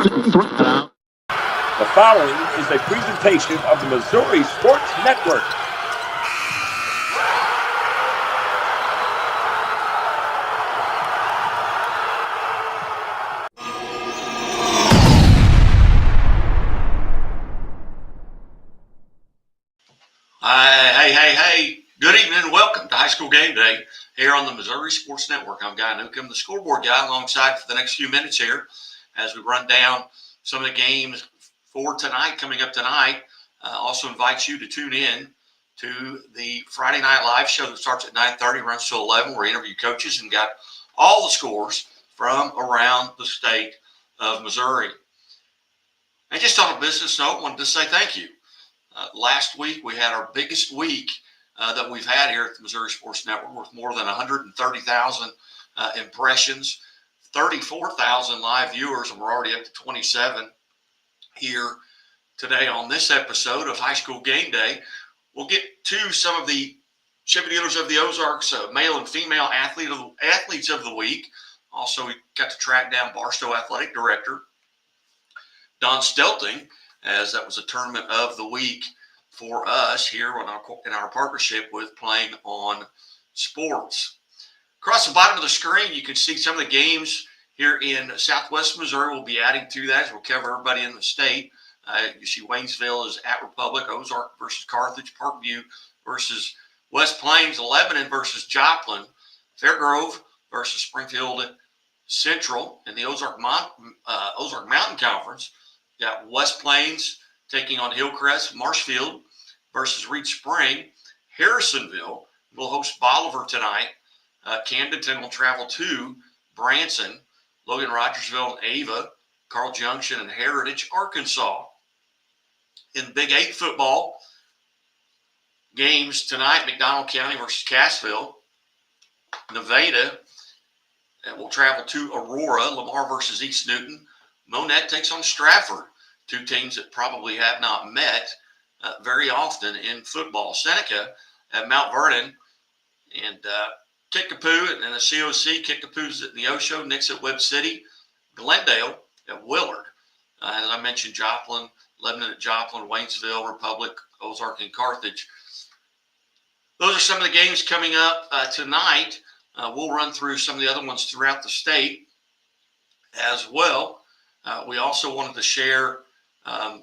The following is a presentation of the Missouri Sports Network. Hey. Good evening and welcome to High School Game Day here on the Missouri Sports Network. I'm Guy Newcomb, the scoreboard guy, alongside for the next few minutes here as we run down some of the games for tonight, coming up tonight. Also invite you to tune in to the Friday Night Live show that starts at 9:30, runs till 11, where we interview coaches and got all the scores from around the state of Missouri. And just on a business note, I wanted to say thank you. Last week, we had our biggest week that we've had here at the Missouri Sports Network, with more than 130,000 impressions, 34,000 live viewers, and we're already up to 27 here today on this episode of High School Game Day. We'll get to some of the Chevy Dealers of the Ozarks male and female athletes of the week. Also, we got to track down Barstow Athletic Director Don Stelting, as that was a tournament of the week for us here in our partnership with Playing on Sports. Across the bottom of the screen, you can see some of the games here in Southwest Missouri. We'll be adding to that as we'll cover everybody in the state. You see Waynesville is at Republic, Ozark versus Carthage, Parkview versus West Plains, Lebanon versus Joplin, Fairgrove versus Springfield Central. In the Ozark Mountain Conference, you got West Plains taking on Hillcrest, Marshfield versus Reed Spring. Harrisonville will host Bolivar tonight. Camdenton will travel to Branson. Logan Rogersville and Ava, Carl Junction and Heritage, Arkansas. In Big 8 football games tonight, McDonald County versus Cassville. Nevada will travel to Aurora. Lamar versus East Newton. Monette takes on Stratford, two teams that probably have not met very often in football. Seneca at Mount Vernon, and Kickapoo and the COC. Kickapoo's at Neosho, Nick's at Webb City, Glendale at Willard. As I mentioned, Joplin, Lebanon at Joplin, Waynesville, Republic, Ozark, and Carthage. Those are some of the games coming up tonight. We'll run through some of the other ones throughout the state as well. We also wanted to share a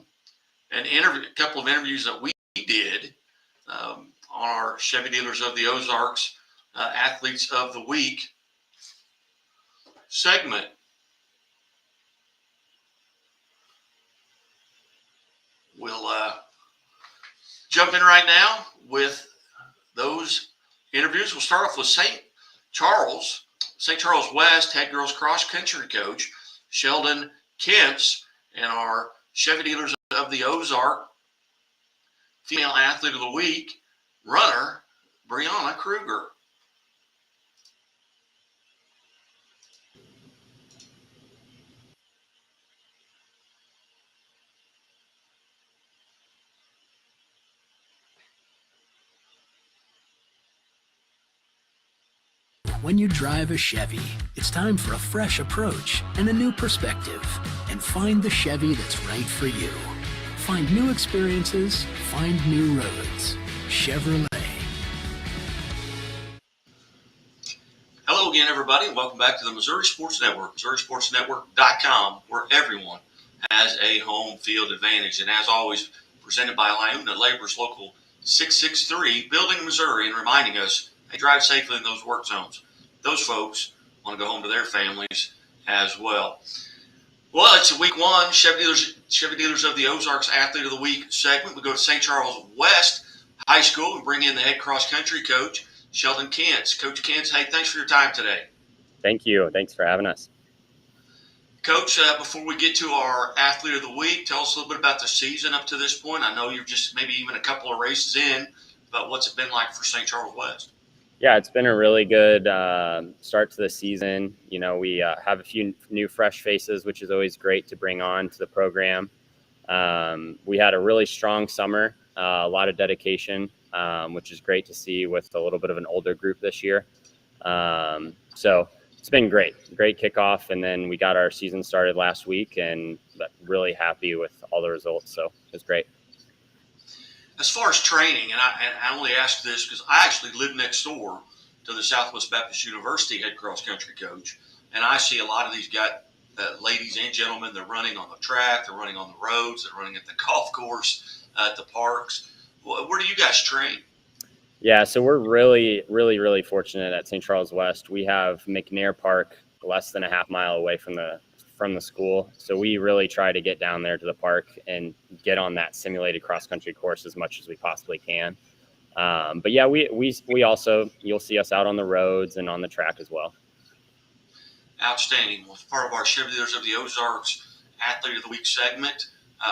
couple of interviews that we did on our Chevy Dealers of the Ozarks Athletes of the Week segment. We'll jump in right now with those interviews. We'll start off with St. Charles West head girls cross country coach Sheldon Kentz, and our Chevy Dealers of the Ozark female athlete of the week runner Brianna Kruger. When you drive a Chevy, it's time for a fresh approach and a new perspective. And find the Chevy that's right for you. Find new experiences, find new roads. Chevrolet. Hello again, everybody, and welcome back to the Missouri Sports Network, MissouriSportsNetwork.com, where everyone has a home field advantage. And as always, presented by Liuna Labor's Local 663, Building Missouri, and reminding us, hey, drive safely in those work zones. Those folks want to go home to their families as well. Well, it's week one, Chevy Dealers of the Ozarks Athlete of the Week segment. We go to St. Charles West High School and bring in the head cross-country coach, Sheldon Kentz. Coach Kentz, hey, thanks for your time today. Thank you. Thanks for having us. Coach, before we get to our Athlete of the Week, tell us a little bit about the season up to this point. I know you're just maybe even a couple of races in, but what's it been like for St. Charles West? Yeah, it's been a really good start to the season. You know, we have a few new fresh faces, which is always great to bring on to the program. We had a really strong summer, a lot of dedication, which is great to see with a little bit of an older group this year. So it's been great kickoff. And then we got our season started last week, and really happy with all the results. So it was great. As far as training, and I only ask this because I actually live next door to the Southwest Baptist University head cross country coach, and I see a lot of these guys, ladies and gentlemen, they're running on the track, they're running on the roads, they're running at the golf course, at the parks. Where do you guys train? Yeah, so we're really, really, really fortunate at St. Charles West. We have McNair Park less than a half mile away from the school. So we really try to get down there to the park and get on that simulated cross-country course as much as we possibly can. But yeah, we also, you'll see us out on the roads and on the track as well. Outstanding. Well, as part of our Chevy Dealers of the Ozarks Athlete of the Week segment,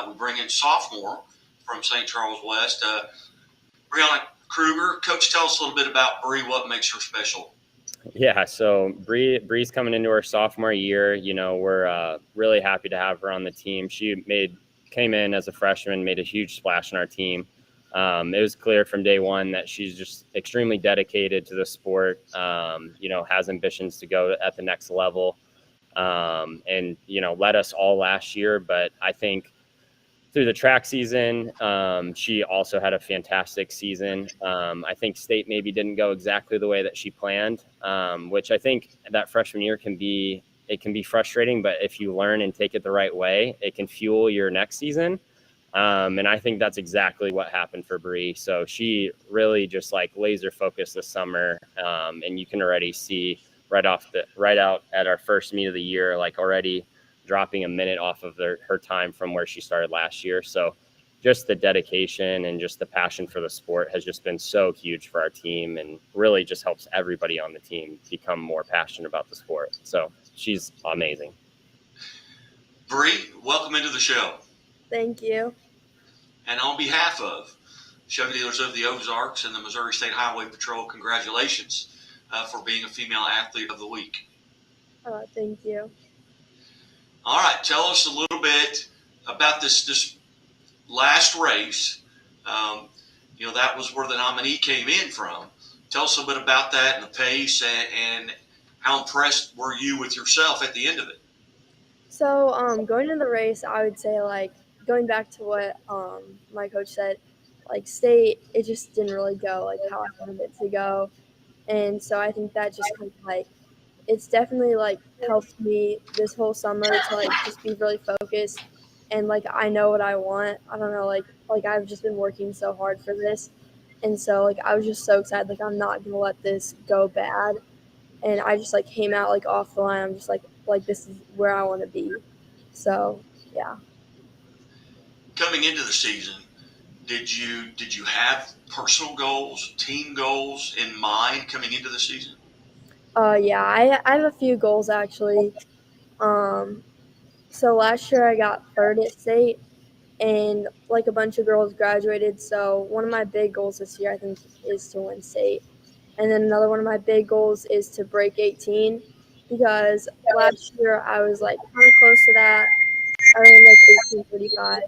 we bring in sophomore from St. Charles West, Brianna Kruger. Coach, tell us a little bit about Bree, what makes her special. Yeah, so Bree's coming into her sophomore year. You know, we're really happy to have her on the team. She came in as a freshman, made a huge splash on our team. It was clear from day one that she's just extremely dedicated to the sport, you know, has ambitions to go at the next level, and, you know, led us all last year. But I think through the track season, she also had a fantastic season. I think state maybe didn't go exactly the way that she planned, which I think that freshman year can be frustrating, but if you learn and take it the right way, it can fuel your next season. And I think that's exactly what happened for Bree. So she really just like laser focused this summer. And you can already see right out at our first meet of the year, like already dropping a minute off of her time from where she started last year. So just the dedication and just the passion for the sport has just been so huge for our team, and really just helps everybody on the team become more passionate about the sport. So she's amazing. Bree, welcome into the show. Thank you. And on behalf of Chevy Dealers of the Ozarks and the Missouri State Highway Patrol, congratulations for being a female athlete of the week. Thank you. All right, tell us a little bit about this last race. You know, that was where the nominee came in from. Tell us a bit about that and the pace, and how impressed were you with yourself at the end of it? So going into the race, I would say, like, going back to what my coach said, like, state, it just didn't really go like how I wanted it to go. And so I think that just kind of like, it's definitely like helped me this whole summer to like just be really focused, and like I know what I want. I don't know, like I've just been working so hard for this, and so like I was just so excited. Like, I'm not gonna let this go bad, and I just like came out like off the line. I'm just like this is where I want to be. So yeah. Coming into the season, did you have personal goals, team goals in mind coming into the season? Yeah, I have a few goals actually. So last year I got third at state, and like a bunch of girls graduated. So one of my big goals this year, I think, is to win state. And then another one of my big goals is to break 18, because last year I was like kind of close to that. I ran like 18:35,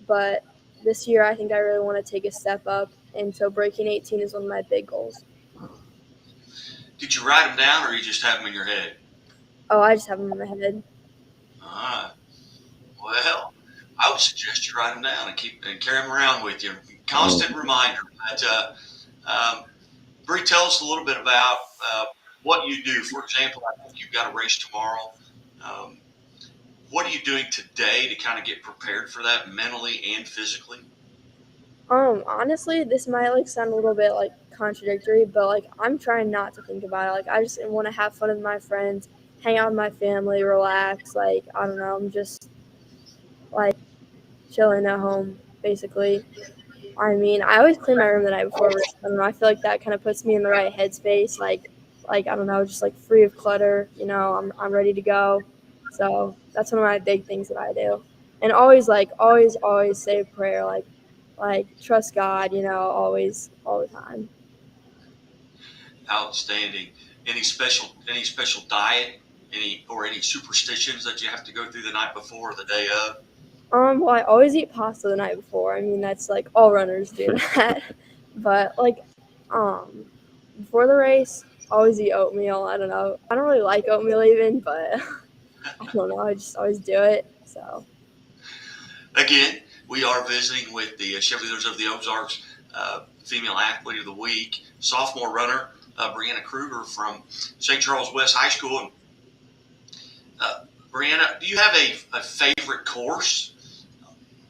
but this year I think I really want to take a step up, and so breaking 18 is one of my big goals. Did you write them down, or you just have them in your head? Oh, I just have them in my head. All right. Well, I would suggest you write them down and carry them around with you. Constant reminder. But Bree, tell us a little bit about what you do. For example, I think you've got a race tomorrow. What are you doing today to kind of get prepared for that mentally and physically? Honestly, this might like sound a little bit like contradictory, but like I'm trying not to think about it. Like, I just want to have fun with my friends, hang out with my family, relax. Like, I don't know, I'm just like chilling at home, basically. I mean, I always clean my room the night before. I don't know, I feel like that kind of puts me in the right headspace. Like I don't know, just like free of clutter. You know, I'm ready to go. So that's one of my big things that I do, and always say a prayer. Like trust God. You know, always, all the time. Outstanding. Any special diet? Any superstitions that you have to go through the night before or the day of? Well, I always eat pasta the night before. I mean, that's like all runners do that. But like, before the race, always eat oatmeal. I don't know. I don't really like oatmeal even, but I don't know. I just always do it. So Again, we are visiting with the Chevy Leaders of the Ozarks Female Athlete of the Week, sophomore runner, Brianna Kruger from St. Charles West High School. And, Brianna, do you have a favorite course?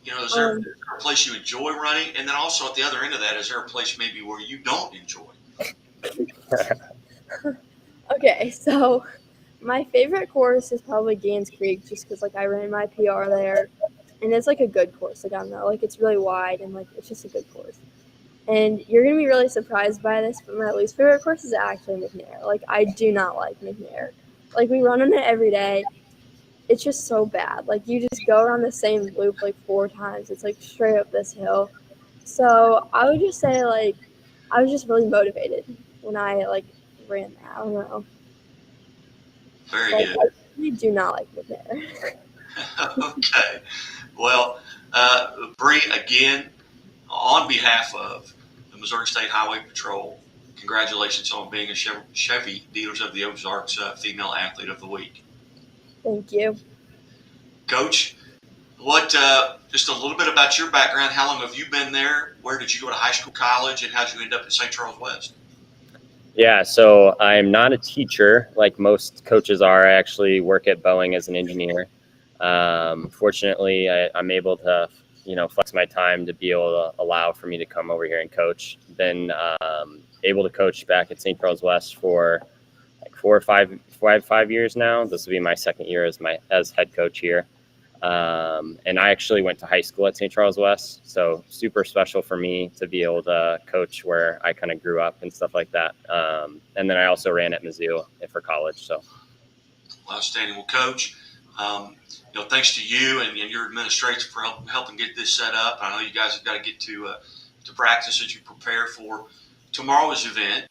You know, is there a place you enjoy running? And then also at the other end of that, is there a place maybe where you don't enjoy? okay, so my favorite course is probably Gaines Creek, just because like I ran my PR there, and it's like a good course. Like I don't know, like it's really wide and like it's just a good course. And you're gonna be really surprised by this, but my least favorite course is actually McNair. Like I do not like McNair. Like we run on it every day. It's just so bad. Like you just go around the same loop like 4 times. It's like straight up this hill. So I would just say like I was just really motivated when I like ran that. I don't know. Very Like, good. I really do not like McNair. Okay. Well, Bree, again, on behalf of the Missouri State Highway Patrol, congratulations on being a Chevy Dealers of the Ozarks Female Athlete of the Week. Thank you. Coach, what? Just a little bit about your background. How long have you been there? Where did you go to high school, college, and how did you end up at St. Charles West? Yeah, so I'm not a teacher like most coaches are. I actually work at Boeing as an engineer. Fortunately, I'm able to, flex my time to be able to allow for me to come over here and coach. Been able to coach back at St. Charles West for like 5 years now. This will be my second year as head coach here. And I actually went to high school at St. Charles West, so super special for me to be able to coach where I kind of grew up and stuff like that. And then I also ran at Mizzou for college. So, Outstanding. Well, Coach, thanks to you and your administration for helping get this set up. I know you guys have got to get to practice as you prepare for tomorrow's event,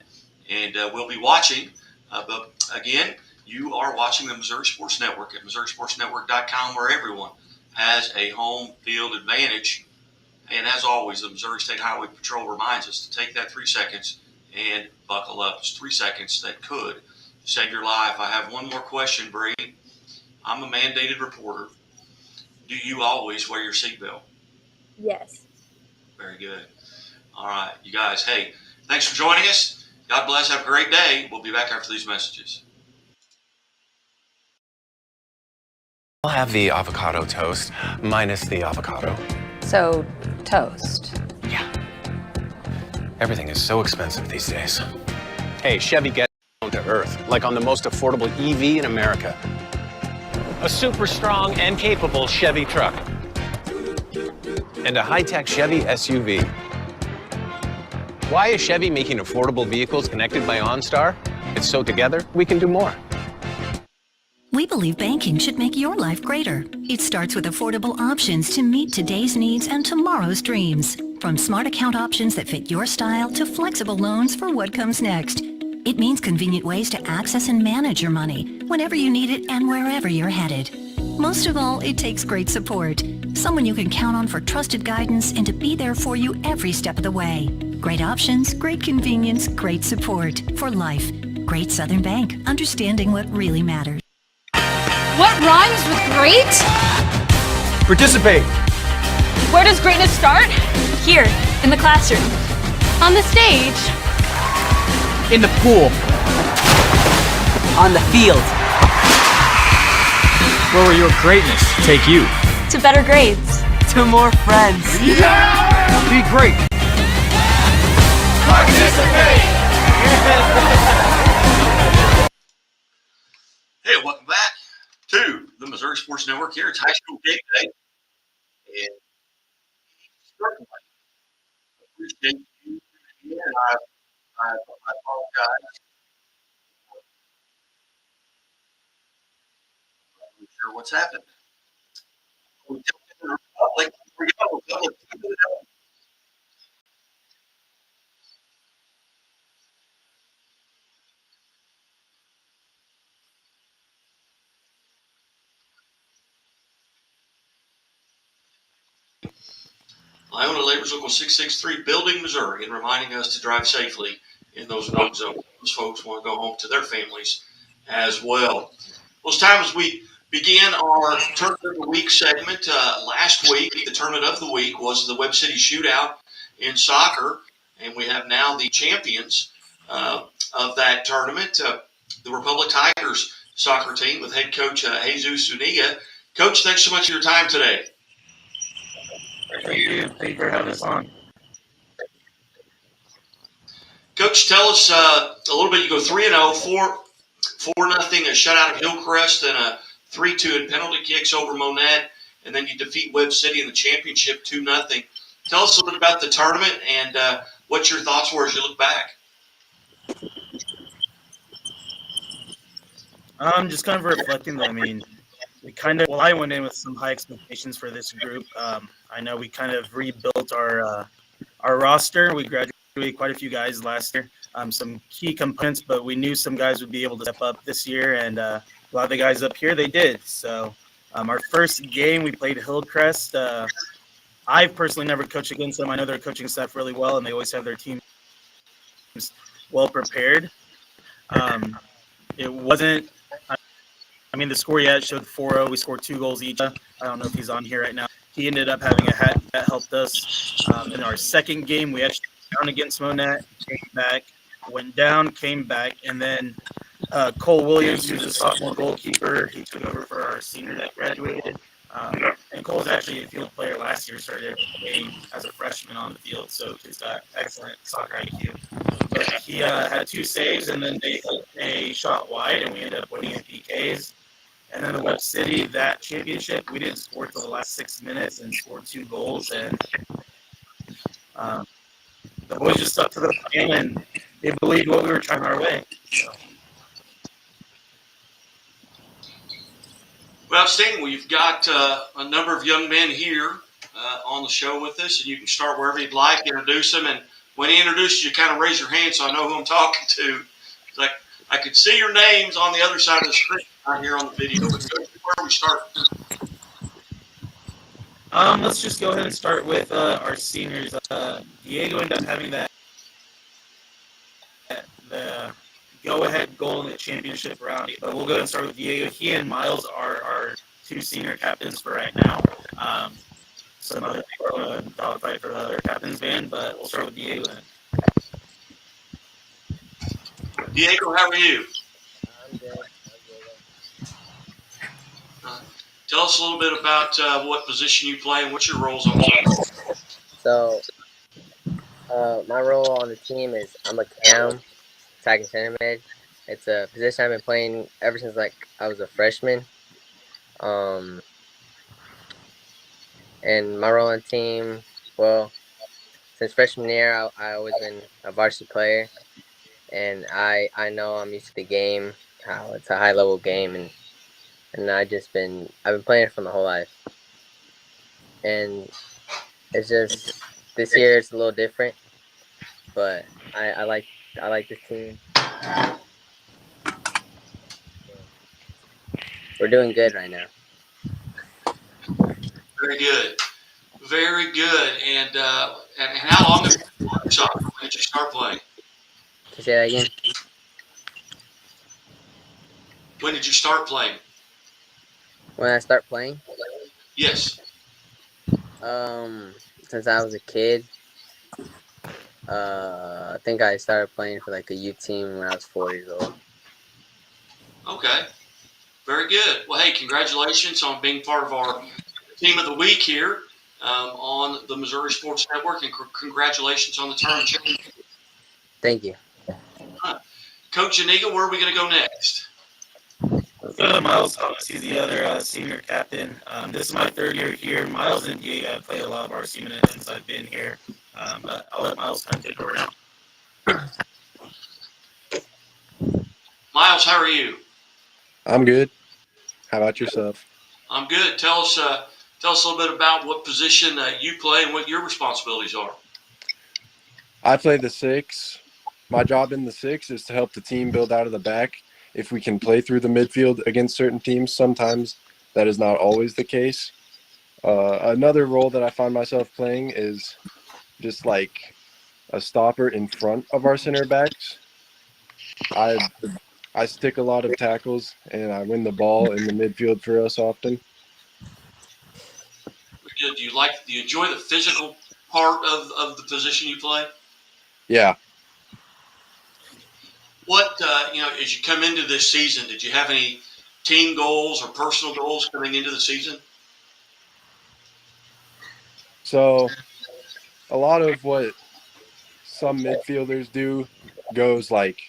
and we'll be watching. But again, you are watching the Missouri Sports Network at MissouriSportsNetwork.com, where everyone has a home field advantage. And as always, the Missouri State Highway Patrol reminds us to take that 3 seconds and buckle up. It's 3 seconds that could save your life. I have one more question, Bree. I'm a mandated reporter. Do you always wear your seatbelt? Yes. Very good. All right, you guys. Hey, thanks for joining us. God bless. Have a great day. We'll be back after these messages. I'll have the avocado toast, minus the avocado. So, toast. Yeah. Everything is so expensive these days. Hey, Chevy gets down to earth, like on the most affordable EV in America. A super strong and capable Chevy truck. And a high-tech Chevy SUV. Why is Chevy making affordable vehicles connected by OnStar? It's so together, we can do more. We believe banking should make your life greater. It starts with affordable options to meet today's needs and tomorrow's dreams. From smart account options that fit your style to flexible loans for what comes next. It means convenient ways to access and manage your money whenever you need it and wherever you're headed. Most of all, it takes great support. Someone you can count on for trusted guidance and to be there for you every step of the way. Great options, great convenience, great support for life. Great Southern Bank, understanding what really matters. What rhymes with great? Participate. Where does greatness start? Here, in the classroom. On the stage. In the pool. On the field. Where will your greatness take you? To better grades. To more friends. Yeah! Be great. Participate! Hey, welcome back to the Missouri Sports Network. Here it's high school game day. And certainly appreciate you. Yeah, I apologize. I'm not sure what's happened. We go. Iona Labors Local 663, Building, Missouri, and reminding us to drive safely in those no zones. Those folks want to go home to their families as well. Well, it's time as we begin our Tournament of the Week segment. Last week, the Tournament of the Week was the Webb City Shootout in soccer, and we have now the champions of that tournament, the Republic Tigers soccer team with head coach Jesus Zuniga. Coach, thanks so much for your time today. Thank you. Thank you for having us on. Coach, tell us a little bit. You go 3-0, 4-0, a shutout of Hillcrest, and a 3-2 in penalty kicks over Monette, and then you defeat Webb City in the championship 2-0. Tell us a little bit about the tournament and what your thoughts were as you look back. Just kind of reflecting, though. I mean, I went in with some high expectations for this group. I know we kind of rebuilt our roster. We graduated quite a few guys last year, some key components, but we knew some guys would be able to step up this year, and a lot of the guys up here, they did. So our first game, we played Hillcrest. I've personally never coached against them. I know their coaching staff really well, and they always have their teams well prepared. It wasn't – I mean, the score showed 4-0. We scored 2 goals each. I don't know if he's on here right now. He ended up having a hat that helped us. In our second game, we actually went down against Monette, came back, went down, came back, and then Cole Williams, who's a sophomore goalkeeper, he took over for our senior that graduated. And Cole's actually a field player last year, started every game as a freshman on the field, so he's got excellent soccer IQ. But he had 2 saves, and then they hit a shot wide, and we ended up winning in PKs. And then the Webb City, that championship, we didn't score till the last 6 minutes and scored 2 goals. And the boys just stuck to the plan, and they believed what we were trying our way. So. Well, outstanding. We've got a number of young men here on the show with us, and you can start wherever you'd like, introduce them. And when he introduces you, kind of raise your hand so I know who I'm talking to. It's like I could see your names on the other side of the screen out here on the video. But where we start? Let's just go ahead and start with our seniors. Diego ended up having the go-ahead goal in the championship round. But we'll go ahead and start with Diego. He and Miles are our 2 senior captains for right now. Some other people are going to dogfight for the other captain's band, but we'll start with Diego then. Diego, how are you? I'm good. Tell us a little bit about what position you play and what's your roles on the team. So, my role on the team is I'm a cam, attacking center mid. It's a position I've been playing ever since I was a freshman. And my role on the team, well, since freshman year, I always been a varsity player, and I know I'm used to the game, how it's a high level game, and I've been playing it for my whole life. And it's just this year it's a little different, but I like this team. We're doing good right now. Very good. Very good. And how long have you been playing soccer? When did you start playing? Can you say that again? When did you start playing? When I start playing? Yes. Since I was a kid. I think I started playing for a youth team when I was 4 years old. Okay. Very good. Well, hey, congratulations on being part of our Team of the Week here on the Missouri Sports Network, and congratulations on the tournament championship. Thank you. Coach Zuniga, where are we going to go next? Let's go to Miles Thomas. He's the other senior captain. This is my 3rd year here. Miles and Diego have played a lot of our minutes since I've been here. But I'll let Miles kind of take over now. Miles, how are you? I'm good. How about yourself? I'm good. Tell us a little bit about what position you play and what your responsibilities are. I play the 6. My job in the 6 is to help the team build out of the back. If we can play through the midfield against certain teams, sometimes that is not always the case. Another role that I find myself playing is just a stopper in front of our center backs. I stick a lot of tackles and I win the ball in the midfield for us often. Do you enjoy the physical part of the position you play? Yeah. What, as you come into this season, did you have any team goals or personal goals coming into the season? So a lot of what some midfielders do goes like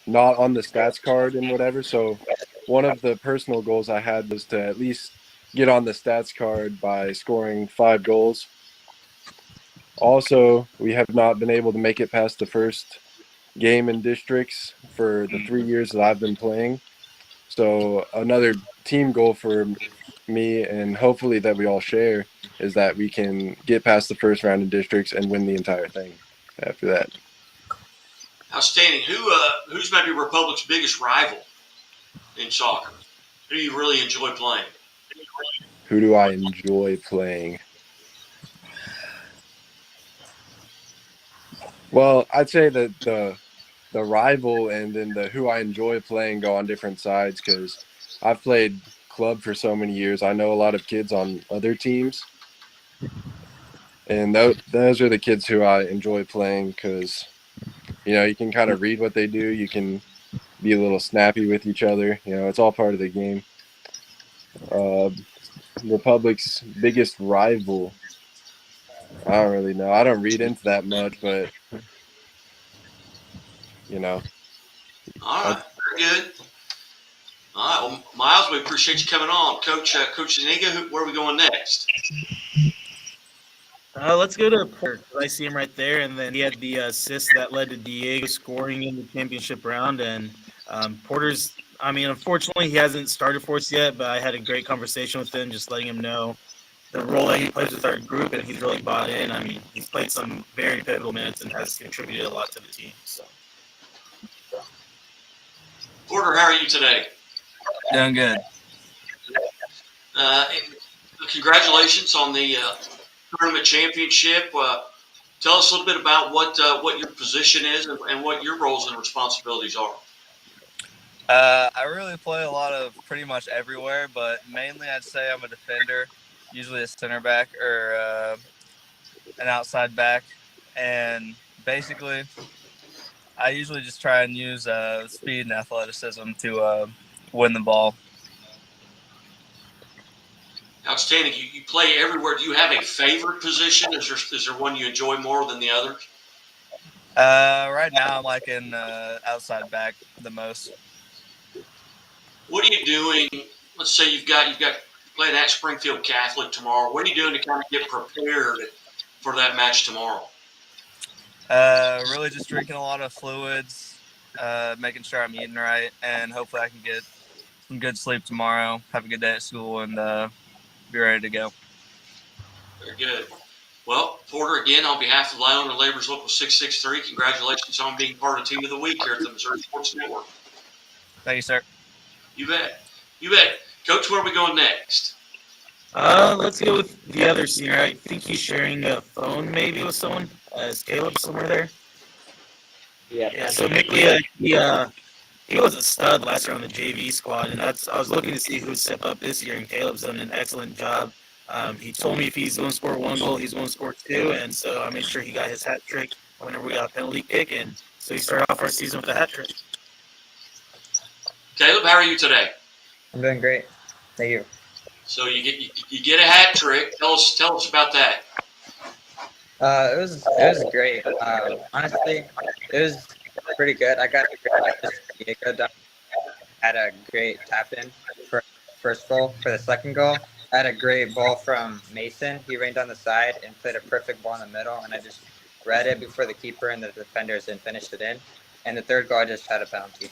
not on the stats card and whatever. So one of the personal goals I had was to at least get on the stats card by scoring 5 goals. Also, we have not been able to make it past the first game in districts for the 3 years that I've been playing. So another team goal for me, and hopefully that we all share, is that we can get past the first round in districts and win the entire thing after that. Outstanding. Who's maybe Republic's biggest rival in soccer? Who do you really enjoy playing? Who do I enjoy playing? Well, I'd say that the rival and then the who I enjoy playing go on different sides because I've played club for so many years. I know a lot of kids on other teams. And those are the kids who I enjoy playing because, you can kind of read what they do. You can be a little snappy with each other. It's all part of the game. Republic's biggest rival, I don't really know. I don't read into that much, but, All right, very good. All right, well, Miles, we appreciate you coming on. Coach Zuniga, where are we going next? Let's go to Porter. I see him right there, and then he had the assist that led to Diego scoring in the championship round. And Porter's, unfortunately, he hasn't started for us yet, but I had a great conversation with him, just letting him know the role that he plays with our group, and he's really bought in. He's played some very pivotal minutes and has contributed a lot to the team. So, Porter, how are you today? Doing good. Congratulations on the tournament championship. Tell us a little bit about what your position is and what your roles and responsibilities are. I really play a lot of pretty much everywhere, but mainly I'd say I'm a defender, usually a center back or an outside back. And basically, I usually just try and use speed and athleticism to win the ball. Outstanding. You play everywhere. Do you have a favorite position? Is there one you enjoy more than the others? Right now, I'm like in outside back the most. What are you doing? Let's say you've got playing at Springfield Catholic tomorrow. What are you doing to kind of get prepared for that match tomorrow? Really just drinking a lot of fluids, making sure I'm eating right, and hopefully I can get some good sleep tomorrow, have a good day at school, and be ready to go. Very good. Well, Porter, again, on behalf of Lyon and Labor's Local 663, congratulations on being part of Team of the Week here at the Missouri Sports Network. Thank you, sir. You bet. You bet. Coach, where are we going next? Let's go with the other senior. I think he's sharing a phone maybe with someone. Is Caleb somewhere there? Yeah. So Miglia, he was a stud last year on the JV squad, and I was looking to see who step up this year, and Caleb's done an excellent job. He told me if he's going to score 1 goal, he's going to score 2, and so I made sure he got his hat trick whenever we got a penalty kick, and so he started off our season with a hat trick. Caleb, how are you today? I'm doing great. Thank you. So you get a hat trick. Tell us about that. It was great. Honestly, it was pretty good. I got Diego done. Had a great tap in for first goal. For the second goal, I had a great ball from Mason. He rained on the side and played a perfect ball in the middle, and I just read it before the keeper and the defenders and finished it in. And the third goal, I just had a penalty.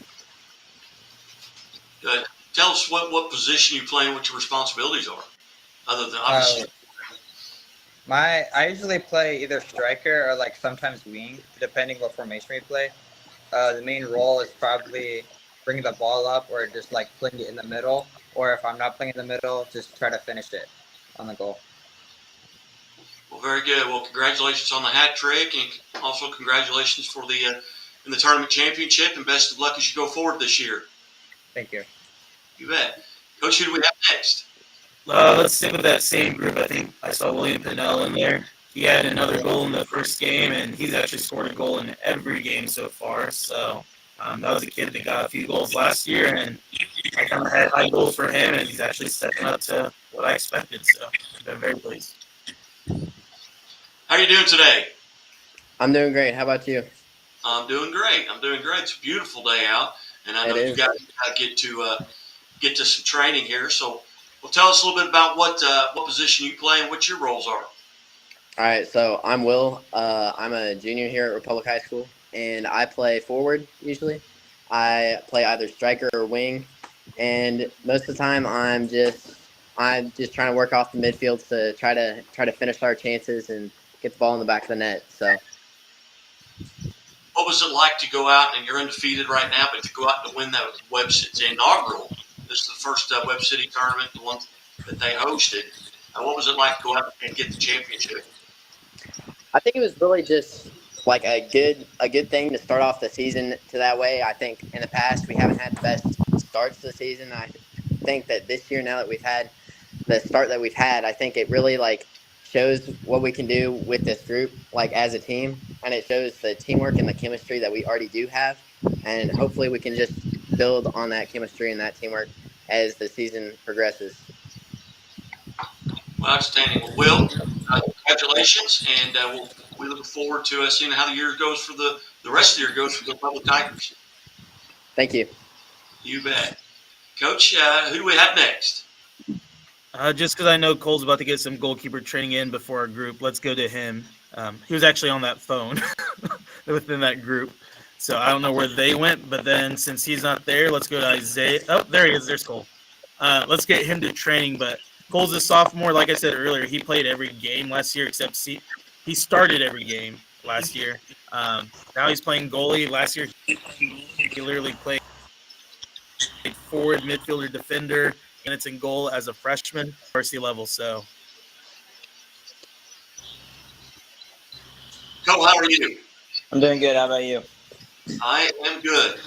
Good. Tell us what position you play and what your responsibilities are, other than obviously. I usually play either striker or like sometimes wing, depending what formation we play. The main role is probably bringing the ball up or just like playing it in the middle. Or if I'm not playing in the middle, just try to finish it on the goal. Well, very good. Well, congratulations on the hat trick, and also congratulations for the in the tournament championship, and best of luck as you go forward this year. Thank you. You bet. Coach, who do we have next? Let's stick with that same group. I think I saw William Pinnell in there. He had another goal in the first game, and he's actually scored a goal in every game so far. So that was a kid that got a few goals last year, and I kind of had high goals for him, and he's actually stepping up to what I expected. So I've been very pleased. How are you doing today? I'm doing great. How about you? I'm doing great. It's a beautiful day out, and I know you got to get to some training here. So, well, tell us a little bit about what position you play and what your roles are. All right, so I'm Will. I'm a junior here at Republic High School, and I play forward usually. I play either striker or wing, and most of the time I'm just trying to work off the midfield to try to finish our chances and get the ball in the back of the net. So. What was it like to go out, and you're undefeated right now, but to go out and win that Webb City inaugural? This is the first Webb City tournament, the one that they hosted. What was it like to go out and get the championship? I think it was really just like a good thing to start off the season to that way. I think in the past we haven't had the best starts to the season. I think that this year, now that we've had the start that we've had, I think it really shows what we can do with this group as a team, and it shows the teamwork and the chemistry that we already do have, and hopefully we can just build on that chemistry and that teamwork as the season progresses. Well, outstanding. Well, Will, congratulations, and we look forward to seeing how the year goes for the rest of the year goes for the Republic Tigers. Thank you. You bet. Coach, who do we have next? Just because I know Cole's about to get some goalkeeper training in before our group, let's go to him. He was actually on that phone within that group, so I don't know where they went. But then since he's not there, let's go to Isaiah. Oh, there he is. There's Cole. Let's get him to training. But Cole's a sophomore. Like I said earlier, he played every game last year except he started every game last year. Now he's playing goalie. Last year he literally played forward, midfielder, defender. And it's in goal as a freshman, varsity level. So, Cole, how are you? I'm doing good. How about you? I am good.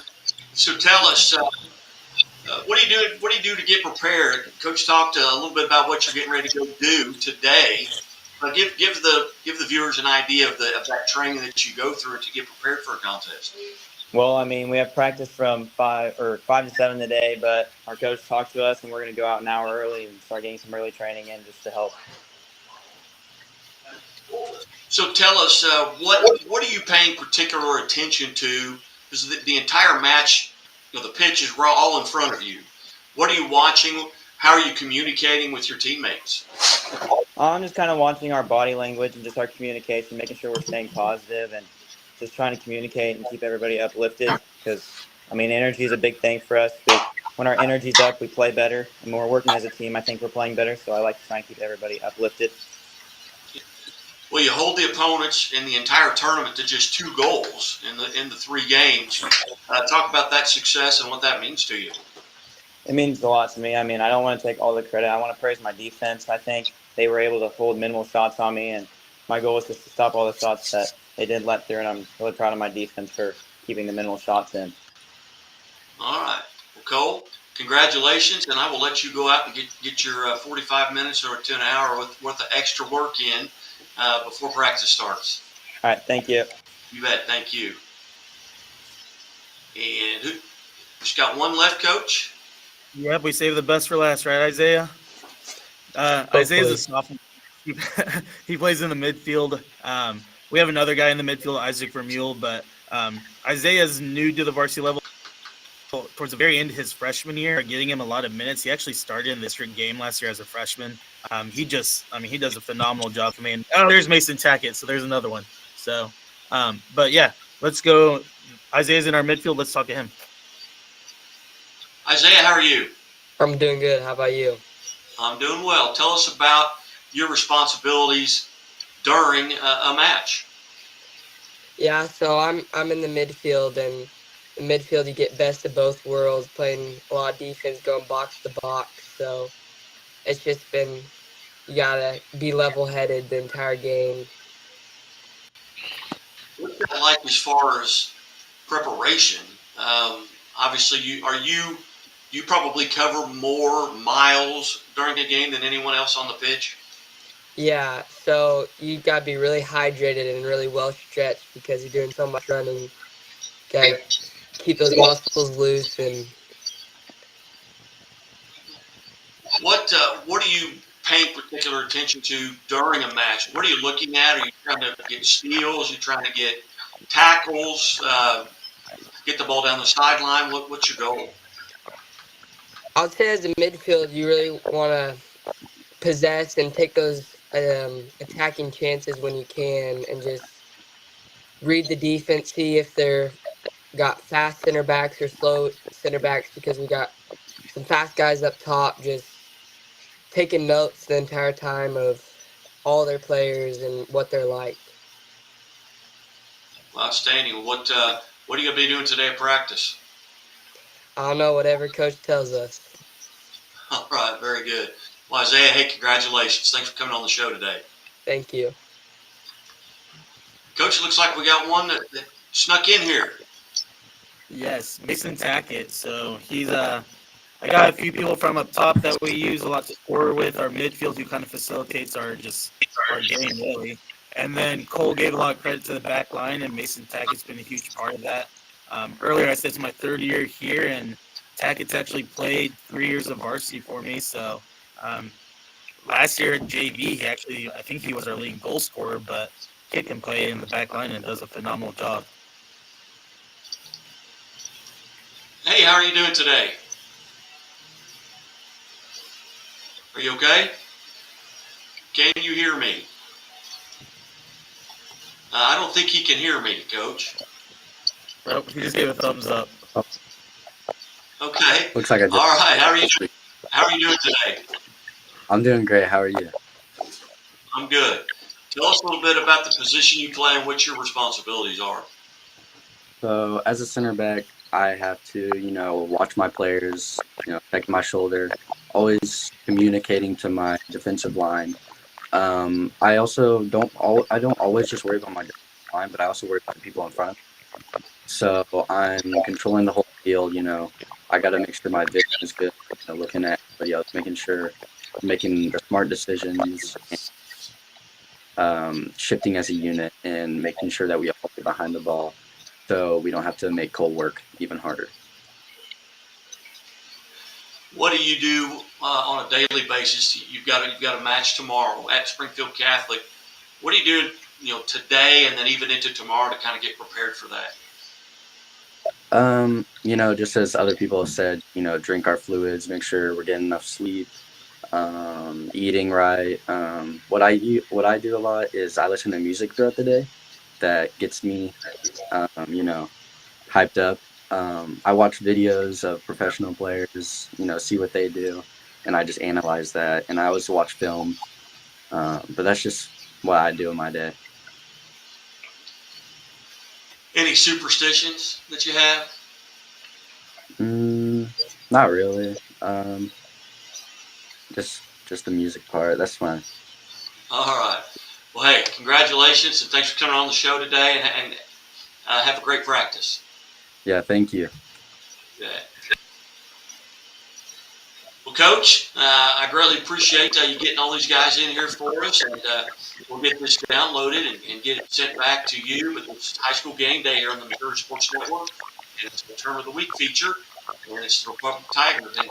So tell us, what do you do? What do you do to get prepared? Coach talked a little bit about what you're getting ready to go do today. But give the viewers an idea of that training that you go through to get prepared for a contest. Well, I mean, we have practice from 5 to 7 today, but our coach talked to us, and we're going to go out an hour early and start getting some early training in just to help. So tell us, what are you paying particular attention to? Because the entire match, the pitch is all in front of you. What are you watching? How are you communicating with your teammates? I'm just kind of watching our body language and just our communication, making sure we're staying positive and just trying to communicate and keep everybody uplifted, because energy is a big thing for us. When our energy's up, we play better, and when we're working as a team, I think we're playing better. So I like to try and keep everybody uplifted. Well, you hold the opponents in the entire tournament to just 2 goals in the 3 games. Talk about that success and what that means to you. It means a lot to me. I don't want to take all the credit. I want to praise my defense. I think they were able to hold minimal shots on me, and my goal was just to stop all the shots that they didn't let through, and I'm really proud of my defense for keeping the minimal shots in. All right. Well, Cole, congratulations, and I will let you go out and get your 45 minutes or to an hour worth of extra work in before practice starts. All right. Thank you. You bet. Thank you. And just got one left, Coach? Yep, we saved the best for last, right, Isaiah? Isaiah's a sophomore. He plays in the midfield. We have another guy in the midfield, Isaac Vermeulen, but Isaiah's new to the varsity level towards the very end of his freshman year, getting him a lot of minutes. He actually started in this game last year as a freshman. He does a phenomenal job. There's Mason Tackett, so there's another one. So, but yeah, let's go. Isaiah's in our midfield. Let's talk to him. Isaiah, how are you? I'm doing good. How about you? I'm doing well. Tell us about your responsibilities during a match. Yeah, so I'm in the midfield, and in midfield you get best of both worlds, playing a lot of defense, going box to box. So it's just been you gotta be level-headed the entire game. What's that like as far as preparation? Obviously, you probably cover more miles during a game than anyone else on the pitch. Yeah, so you gotta be really hydrated and really well stretched because you're doing so much running. Gotta keep those muscles loose. And What do you pay particular attention to during a match? What are you looking at? Are you trying to get steals? Are you trying to get tackles? Get the ball down the sideline? What's your goal? I would say as a midfield, you really want to possess and take those attacking chances when you can, and just read the defense, see if they're got fast center backs or slow center backs, because we got some fast guys up top, just taking notes the entire time of all their players and what they're like. Outstanding. What are you going to be doing today at practice? I don't know, whatever coach tells us. All right, very good. Well, Isaiah, hey, congratulations. Thanks for coming on the show today. Thank you. Coach, it looks like we got one that snuck in here. Yes, Mason Tackett. So he's I got a few people from up top that we use a lot to score with. Our midfield, who kind of facilitates our game, really. And then Cole gave a lot of credit to the back line, and Mason Tackett's been a huge part of that. Earlier I said it's my third year here, and Tackett's actually played 3 years of varsity for me. So last year at JV, I think he was our leading goal scorer, but kid can play in the back line and does a phenomenal job. Hey, how are you doing today? Are you okay? Can you hear me? I don't think he can hear me, Coach. Well, he just gave a thumbs up. Okay. Looks like I did. All right. How are you doing? How are you doing today? I'm doing great. How are you? I'm good. Tell us a little bit about the position you play and what your responsibilities are. So as a center back, I have to, watch my players, check my shoulder, always communicating to my defensive line. I also don't always just worry about my defensive line, but I also worry about the people in front of me. So I'm controlling the whole field. I got to make sure my vision is good, looking at everybody else, making the smart decisions, shifting as a unit, and making sure that we all get behind the ball, so we don't have to make Cole work even harder. What do you do on a daily basis? You've got a match tomorrow at Springfield Catholic. What are you doing, today and then even into tomorrow to kind of get prepared for that? Just as other people have said, drink our fluids, make sure we're getting enough sleep, eating right. What I do a lot is I listen to music throughout the day that gets me, hyped up. I watch videos of professional players, see what they do, and I just analyze that. And I always watch film, but that's just what I do in my day. Any superstitions that you have? Not really. Just the music part. That's fine. All right. Well, hey, congratulations, and thanks for coming on the show today, and have a great practice. Yeah, thank you. Yeah. Well, Coach, I greatly appreciate you getting all these guys in here for us, and we'll get this downloaded and get it sent back to you. But it's high school game day here on the Missouri Sports Network, and it's the Term of the Week feature, and it's the Republic Tigers. And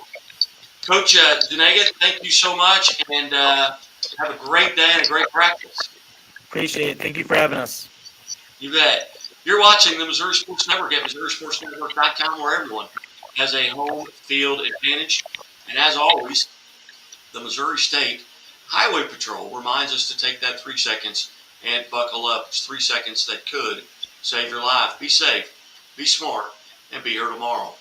Coach Zuniga, thank you so much, and have a great day and a great practice. Appreciate it. Thank you for having us. You bet. You're watching the Missouri Sports Network at MissouriSportsNetwork.com, where everyone has a home field advantage. And as always, the Missouri State Highway Patrol reminds us to take that 3 seconds and buckle up. It's 3 seconds that could save your life. Be safe, be smart, and be here tomorrow.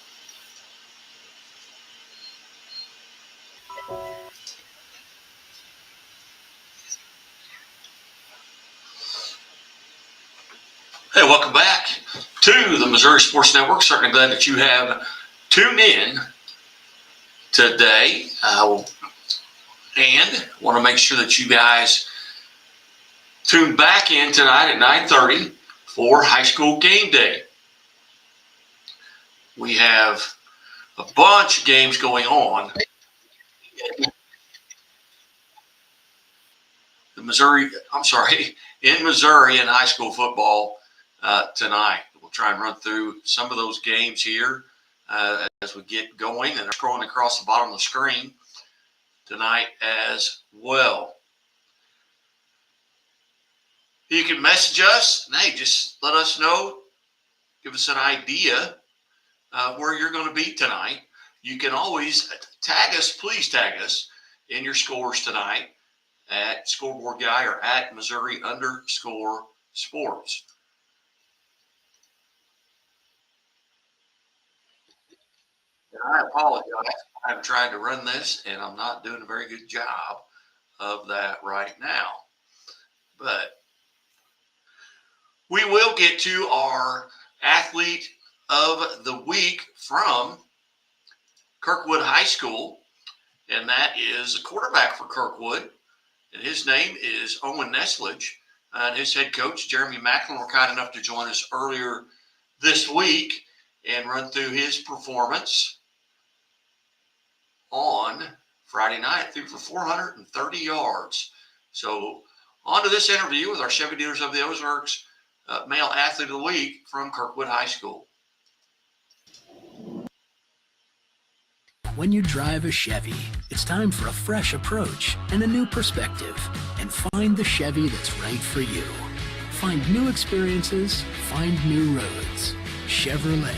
Hey, welcome back to the Missouri Sports Network. Certainly glad that you have tuned in today. And want to make sure that you guys tune back in tonight at 9:30 for high school game day. We have a bunch of games going on. In Missouri in high school football tonight. We'll try and run through some of those games here as we get going, and they're scrolling across the bottom of the screen tonight as well. You can message us, and hey, just let us know, give us an idea where you're going to be tonight. You can always tag us, please tag us in your scores tonight at Scoreboard Guy or at Missouri_sports. And I apologize. I'm trying to run this, and I'm not doing a very good job of that right now. But we will get to our athlete of the week from Kirkwood High School, and that is a quarterback for Kirkwood, and his name is Owen Neslage, and his head coach, Jeremy Macklin, were kind enough to join us earlier this week and run through his performance on Friday night. Threw for 430 yards. So on to this interview with our Chevy Dealers of the Ozarks male athlete of the week from Kirkwood High School. When you drive a Chevy, it's time for a fresh approach and a new perspective, and find the Chevy that's right for you. Find new experiences, find new roads. Chevrolet.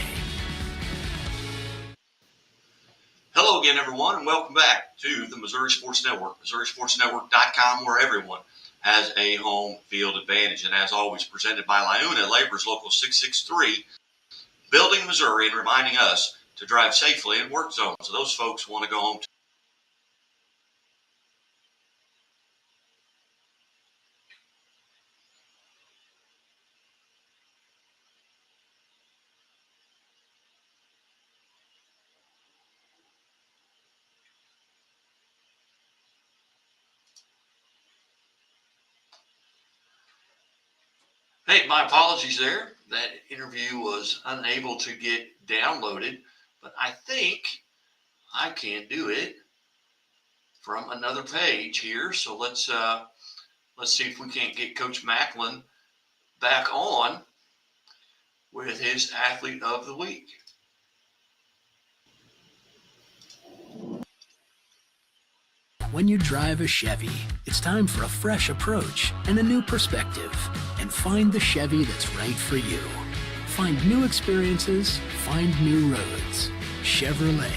Hello again, everyone, and welcome back to the Missouri Sports Network, MissouriSportsNetwork.com, where everyone has a home field advantage. And as always, presented by Liuna Labor's Local 663, building Missouri and reminding us to drive safely in work zones. So those folks want to go home. Hey, my apologies there. That interview was unable to get downloaded, but I think I can do it from another page here. So let's see if we can't get Coach Macklin back on with his athlete of the week. When you drive a Chevy, it's time for a fresh approach and a new perspective, and find the Chevy that's right for you. Find new experiences, find new roads. Chevrolet.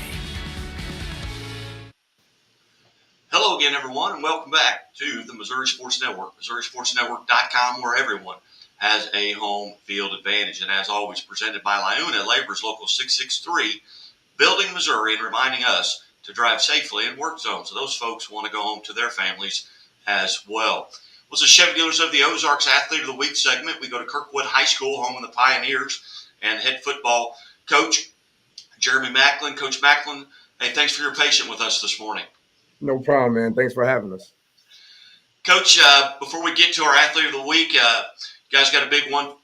Hello again, everyone, and welcome back to the Missouri Sports Network, MissouriSportsNetwork.com, where everyone has a home field advantage. And as always, presented by Liuna Labor's Local 663, building Missouri and reminding us to drive safely in work zones. So those folks want to go home to their families as well. Was the Chevy Dealers of the Ozarks Athlete of the Week segment. We go to Kirkwood High School, home of the Pioneers, and head football coach Jeremy Macklin. Coach Macklin, hey, thanks for your patience with us this morning. No problem, man. Thanks for having us. Coach, before we get to our Athlete of the Week, you guys got a big win,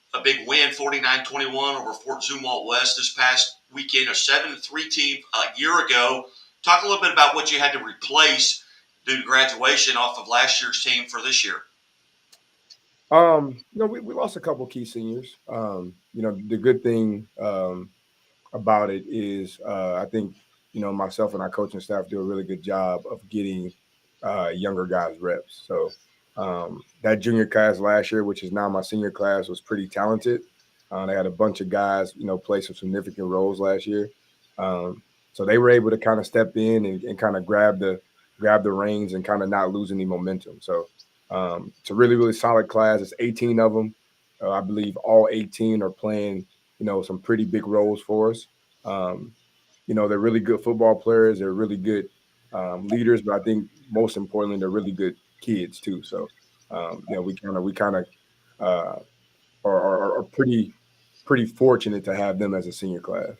49-21 over Fort Zumwalt West this past weekend, a 7-3 team a year ago. Talk a little bit about what you had to replace due to graduation off of last year's team for this year. We lost a couple key seniors. The good thing about it is I think, myself and our coaching staff do a really good job of getting younger guys reps. So that junior class last year, which is now my senior class, was pretty talented. They had a bunch of guys, play some significant roles last year. So they were able to kind of step in and kind of grab the reins and kind of not lose any momentum. So it's a really, really solid class. It's 18 of them. I believe all 18 are playing, some pretty big roles for us. They're really good football players. They're really good leaders, but I think most importantly, they're really good kids too. So, we kind of are pretty fortunate to have them as a senior class.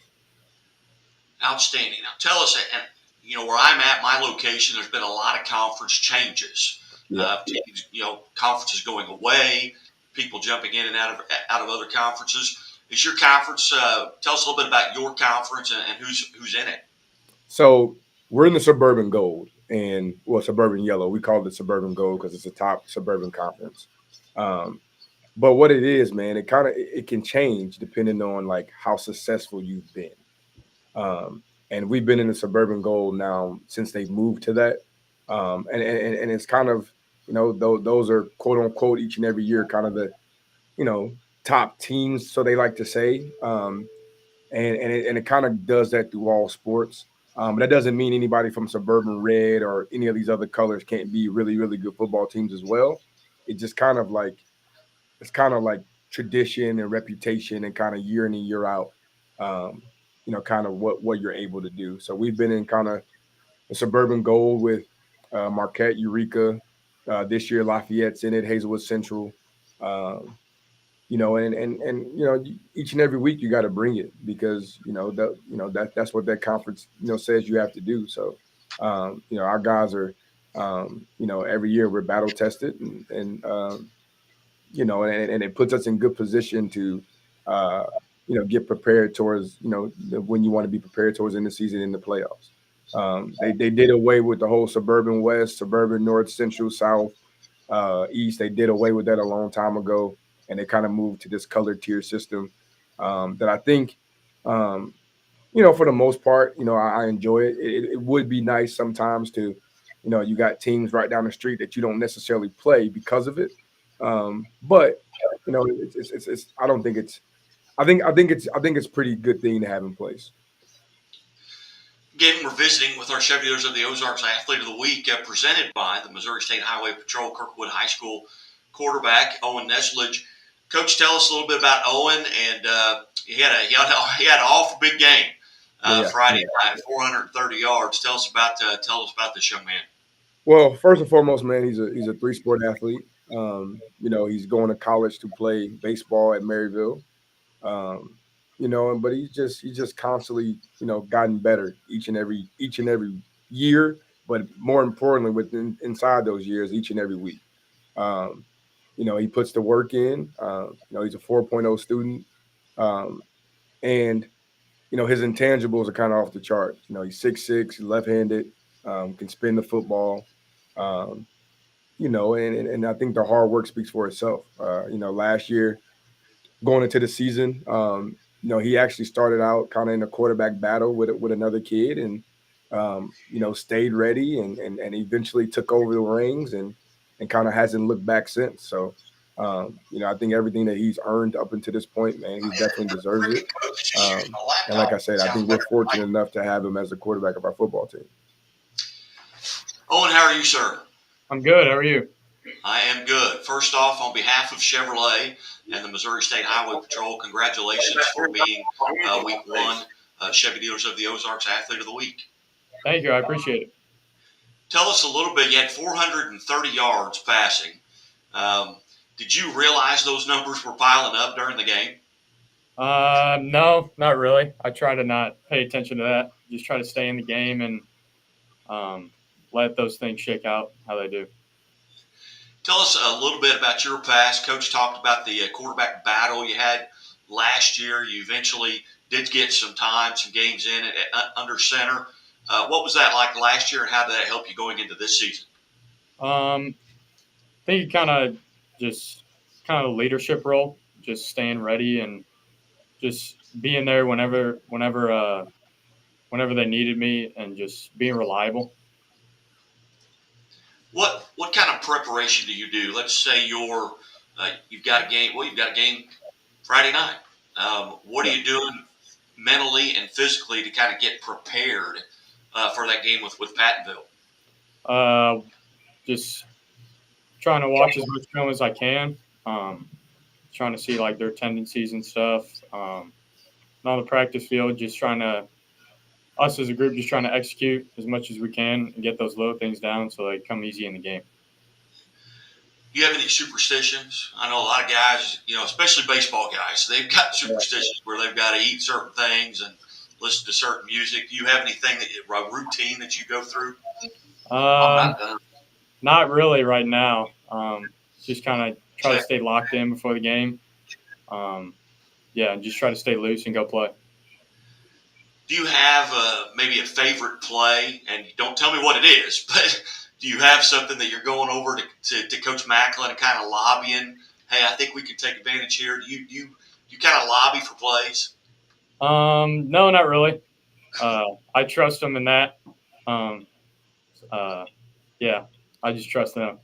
Outstanding. Now tell us, and where I'm at, my location, there's been a lot of conference changes. Teams, conferences going away, people jumping in and out of other conferences. Is your conference? Tell us a little bit about your conference and who's in it. So we're in the Suburban Gold and Suburban Yellow. We call it Suburban Gold because it's the top suburban conference. But what it is, man, it can change depending on like how successful you've been. And we've been in the Suburban Gold now since they moved to that. And it's kind of, those are quote unquote each and every year kind of the, top teams, so they like to say. And it kind of does that through all sports. That doesn't mean anybody from Suburban Red or any of these other colors can't be really, really good football teams as well. It just kind of like, it's kind of like tradition and reputation and kind of year in and year out, kind of what you're able to do. So we've been in kind of the Suburban Gold with Marquette, Eureka. This year, Lafayette's in it, Hazelwood Central. Each and every week you got to bring it because that's what that conference says you have to do. So our guys are every year we're battle tested and it puts us in good position to get prepared towards when you want to be prepared towards in the season in the playoffs. They did away with the whole Suburban West, Suburban North, Central, South, East. They did away with that a long time ago. And they kind of moved to this colored tier system that I think, for the most part, I enjoy it. It would be nice sometimes to, you got teams right down the street that you don't necessarily play because of it. But it's I don't think it's. I think it's pretty good thing to have in place. Again, we're visiting with our Chevy Dealers of the Ozarks Athlete of the Week, presented by the Missouri State Highway Patrol Kirkwood High School quarterback Owen Nesledge. Coach, tell us a little bit about Owen, and he had an awful big game Friday night, 430 yards. Tell us about this young man. Well, first and foremost, man, he's a 3-sport athlete. He's going to college to play baseball at Maryville. But he's just constantly, gotten better each and every year, but more importantly, inside those years, each and every week. He puts the work in. He's a 4.0 student. And his intangibles are kind of off the chart. He's 6'6", left-handed, can spin the football. And I think the hard work speaks for itself. Last year, going into the season, he actually started out kind of in a quarterback battle with another kid and, stayed ready and eventually took over the reins and kind of hasn't looked back since. So, I think everything that he's earned up until this point, man, he definitely deserves it. And like I said, I think we're fortunate enough to have him as the quarterback of our football team. Owen, how are you, sir? I'm good. How are you? I am good. First off, on behalf of Chevrolet and the Missouri State Highway Patrol, congratulations for being Week 1 Chevy Dealers of the Ozarks Athlete of the Week. Thank you. I appreciate it. Tell us a little bit. You had 430 yards passing. Did you realize those numbers were piling up during the game? No, not really. I try to not pay attention to that. Just try to stay in the game and let those things shake out how they do. Tell us a little bit about your past. Coach talked about the quarterback battle you had last year. You eventually did get some time, some games in under center. What was that like last year, and how did that help you going into this season? I think kind of a leadership role, just staying ready and just being there whenever they needed me, and just being reliable. What kind of preparation do you do? Let's say you've got a game. Well, you've got a game Friday night. What are you doing mentally and physically to kind of get prepared for that game with Pattonville? Just trying to watch as much film as I can. Trying to see like their tendencies and stuff. On the practice field, us as a group, just trying to execute as much as we can and get those little things down so they come easy in the game. Do you have any superstitions? I know a lot of guys, especially baseball guys, they've got superstitions where they've got to eat certain things and listen to certain music? Do you have anything a routine that you go through? Not really right now. Just kind of try to stay locked in before the game. Just try to stay loose and go play. Do you have maybe a favorite play? And don't tell me what it is, but do you have something that you're going over to Coach Macklin and kind of lobbying? Hey, I think we can take advantage here. Do you kind of lobby for plays? No, not really. I trust them in that. I just trust them.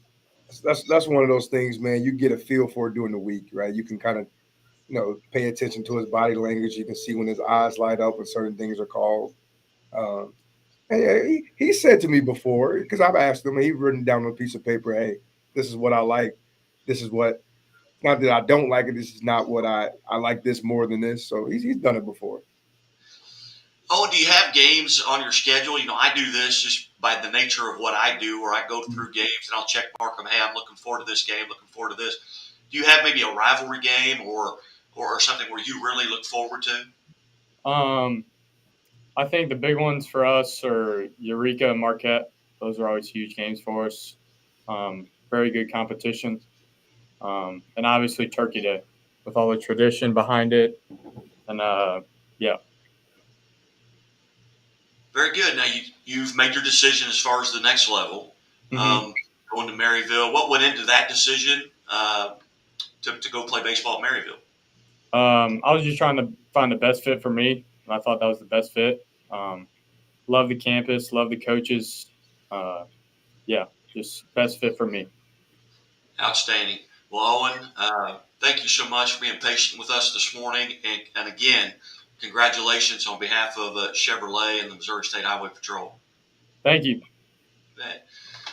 That's one of those things, man. You get a feel for it during the week, right? You can kind of, pay attention to his body language. You can see when his eyes light up when certain things are called. And he said to me before, because I've asked him, he's written down on a piece of paper, hey, this is what I like. This is what, not that I don't like it. This is not what I like this more than this. So he's done it before. Oh, do you have games on your schedule? I do this just by the nature of what I do, where I go through games and I'll check mark them. Hey, I'm looking forward to this game, looking forward to this. Do you have maybe a rivalry game or something where you really look forward to? I think the big ones for us are Eureka and Marquette. Those are always huge games for us. Very good competition. And obviously Turkey Day with all the tradition behind it. And, Very good. Now, you've made your decision as far as the next level, going to Maryville. What went into that decision to go play baseball at Maryville? I was just trying to find the best fit for me. And I thought that was the best fit. Love the campus, love the coaches. Just best fit for me. Outstanding. Well, Owen, thank you so much for being patient with us this morning. And again, congratulations on behalf of Chevrolet and the Missouri State Highway Patrol. Thank you.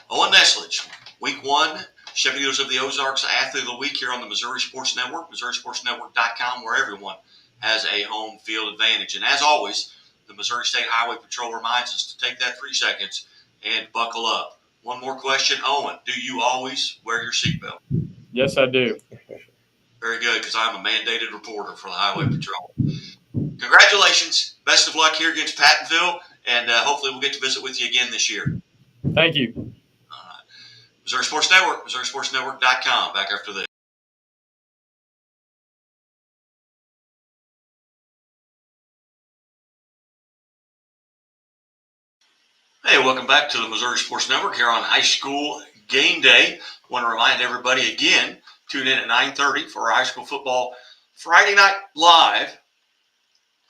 Owen Nestledge, Week 1, Chevy Dealers of the Ozarks Athlete of the Week here on the Missouri Sports Network, MissouriSportsNetwork.com, where everyone has a home field advantage. And as always, the Missouri State Highway Patrol reminds us to take that 3 seconds and buckle up. One more question, Owen, do you always wear your seatbelt? Yes, I do. Very good, because I'm a mandated reporter for the Highway Patrol. Congratulations. Best of luck here against Pattonville, and hopefully we'll get to visit with you again this year. Thank you. Missouri Sports Network, MissouriSportsNetwork.com. Back after this. Hey, welcome back to the Missouri Sports Network here on High School Game Day. Want to remind everybody again, tune in at 9:30 for our high school football Friday Night Live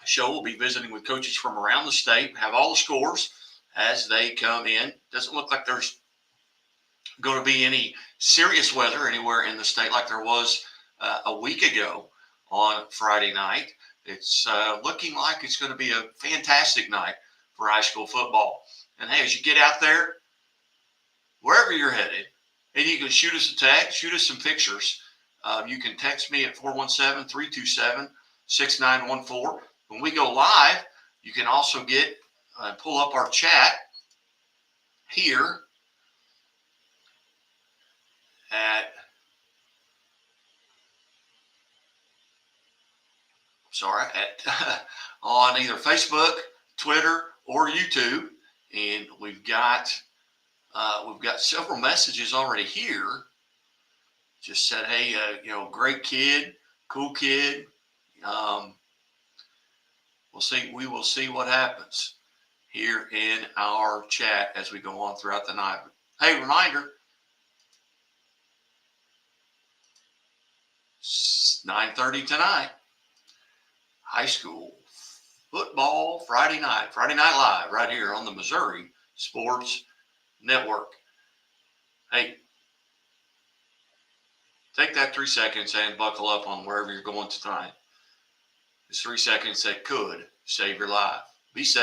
show. We'll be visiting with coaches from around the state, have all the scores as they come in. Doesn't look like there's going to be any serious weather anywhere in the state like there was a week ago on Friday night. It's looking like it's going to be a fantastic night for high school football. And hey, as you get out there, wherever you're headed, and you can shoot us a text, shoot us some pictures. You can text me at 417-327-6914. When we go live, you can also get pull up our chat here at on either Facebook, Twitter, or YouTube, and we've got several messages already here. Just said, hey, great kid, cool kid. We will see what happens here in our chat as we go on throughout the night. Hey, reminder, 9:30 tonight, high school football Friday Night Live right here on the Missouri Sports Network. Hey, take that 3 seconds and buckle up on wherever you're going tonight. It's 3 seconds that could save your life. Be safe.